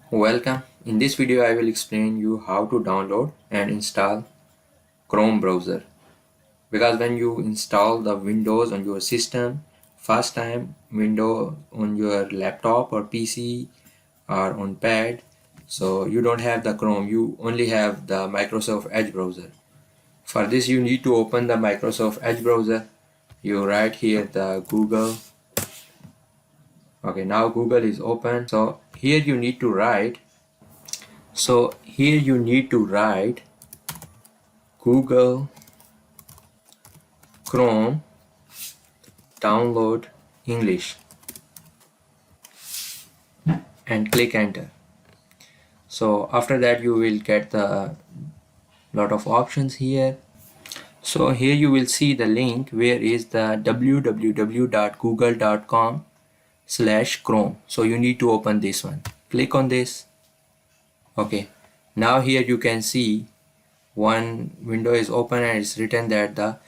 Welcome. In this video I will explain you how to download and install Chrome browser. Because when you install the Windows on your system, first time Windows on your laptop or PC or on pad, so you don't have the Chrome, you only have the Microsoft Edge browser. For this you need to open the Microsoft Edge browser. You write here the Google. Okay, now Google is open. So here you need to write Google Chrome download English and click enter. So after that you will get the lot of options here. So here you will see the link where is the www.google.com/Chrome. So you need to open this one. Click on this. Okay. Now here you can see one window is open and it's written that the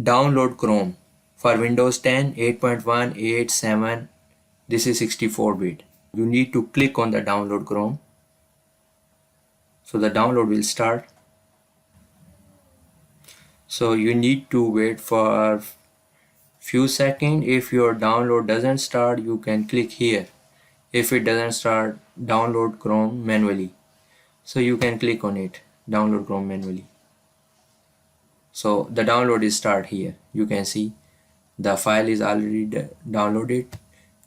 download Chrome for Windows 10, 8.1, 8, 7. This is 64-bit. You need to click on the download Chrome. So the download will start. So you need to wait for few seconds. If your download doesn't start, you can click here. If it doesn't start, download Chrome manually. So you can click on it, download Chrome manually. So the download is start here. You can see the file is already downloaded.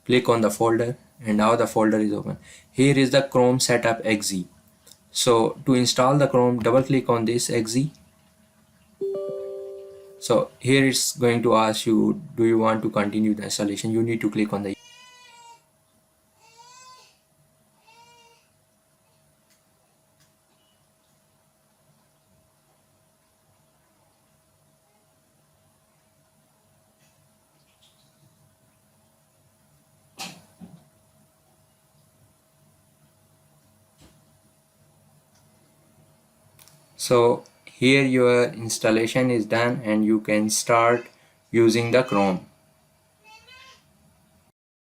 Click on the folder and now the folder is open. Here is the Chrome setup exe. So to install the Chrome, double click on this exe. So here it's going to ask you, do you want to continue the installation? You need to click on the. So here your installation is done and you can start using the Chrome.